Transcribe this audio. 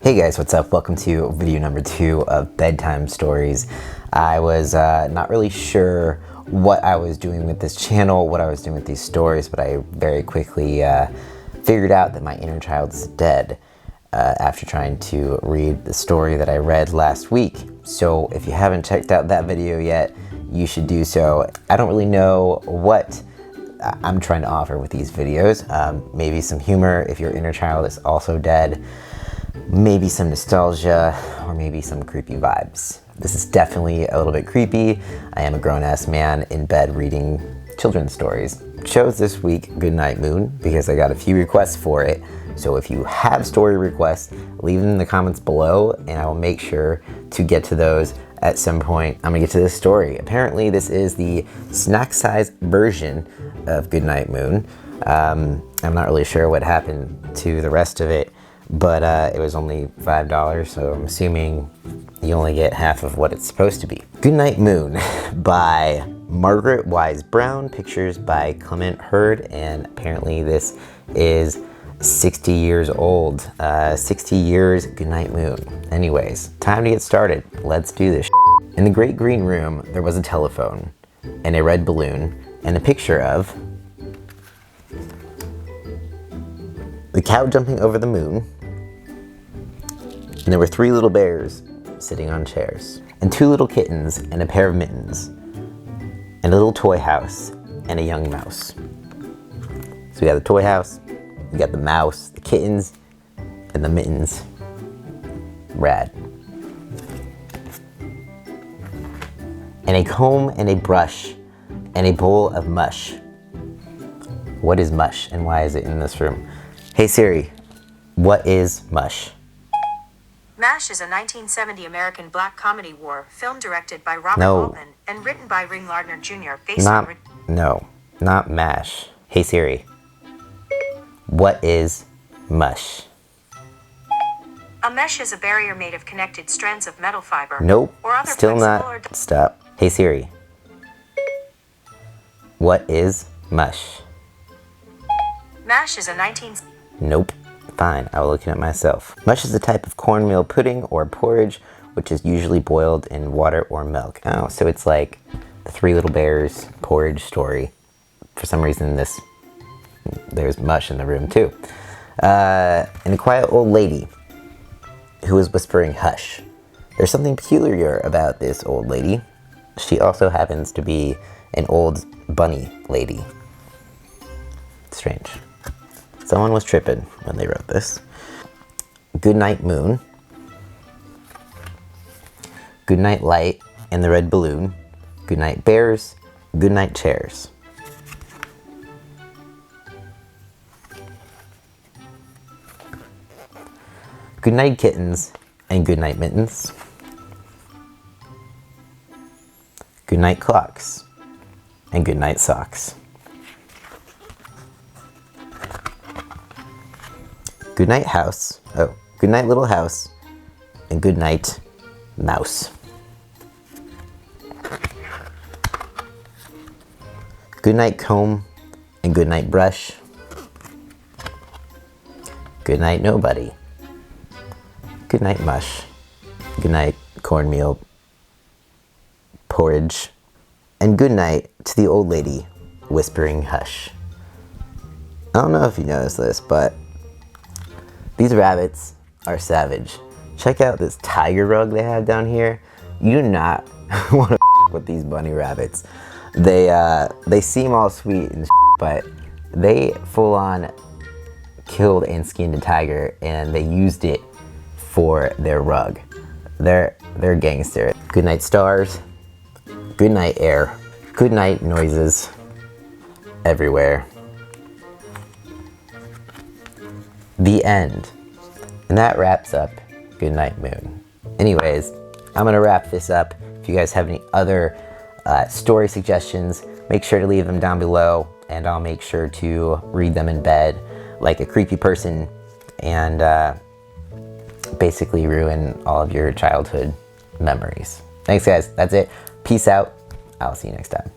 Hey guys, what's up? Welcome to video number 2 of Bedtime Stories. I was not really sure what I was doing with this channel, what I was doing with these stories, but I very quickly figured out that my inner child is dead after trying to read the story that I read last week. So if you haven't checked out that video yet, you should do so. I don't really know what I'm trying to offer with these videos. Maybe some humor if your inner child is also dead. Maybe some nostalgia, or maybe some creepy vibes. This is definitely a little bit creepy. I am a grown-ass man in bed reading children's stories. Chose this week Goodnight Moon because I got a few requests for it. So if you have story requests, leave them in the comments below and I will make sure to get to those at some point. I'm gonna get to this story. Apparently this is the snack-sized version of Goodnight Moon. I'm not really sure what happened to the rest of it, but it was only $5, so I'm assuming you only get half of what it's supposed to be. Goodnight Moon by Margaret Wise Brown, pictures by Clement Hurd, and apparently this is 60 years old. 60 years, Goodnight Moon. Anyways, time to get started. Let's do this. In the great green room, there was a telephone, and a red balloon, and a picture of the cow jumping over the moon, and there were 3 little bears sitting on chairs, and 2 little kittens, and a pair of mittens, and a little toy house, and a young mouse. So we got the toy house, we got the mouse, the kittens, and the mittens. Rad. And a comb, and a brush, and a bowl of mush. What is mush, and why is it in this room? Hey Siri, what is mush? MASH is a 1970 American black comedy war film directed by Robert Altman and written by Ring Lardner Jr. Not MASH. Hey Siri, what is mush? A mesh is a barrier made of connected strands of metal fiber. Nope, or other still not. Stop. Hey Siri, what is mush? MASH is a 19... Nope. Fine, I will look at it myself. Mush is a type of cornmeal pudding or porridge, which is usually boiled in water or milk. Oh, so it's like the 3 Little Bears porridge story. For some reason, there's mush in the room too. And a quiet old lady who is whispering hush. There's something peculiar about this old lady. She also happens to be an old bunny lady. Strange. Someone was tripping when they wrote this. Goodnight Moon. Goodnight Light and the Red Balloon. Goodnight Bears. Goodnight Chairs. Goodnight Kittens and Goodnight Mittens. Goodnight Clocks and Goodnight Socks. Goodnight House, Goodnight Little House, and Goodnight Mouse. Goodnight Comb, and Goodnight Brush. Goodnight Nobody. Goodnight Mush. Goodnight Cornmeal Porridge. And goodnight to the old lady whispering hush. I don't know if you noticed this, but these rabbits are savage. Check out this tiger rug they have down here. You do not want to with these bunny rabbits. They seem all sweet and but they full on killed and skinned a tiger and they used it for their rug. They're gangster. Goodnight stars. Goodnight air. Goodnight noises everywhere. The end. And that wraps up Goodnight Moon. Anyways, I'm gonna wrap this up. If you guys have any other story suggestions, make sure to leave them down below and I'll make sure to read them in bed like a creepy person and basically ruin all of your childhood memories. Thanks guys, that's it. Peace out. I'll see you next time.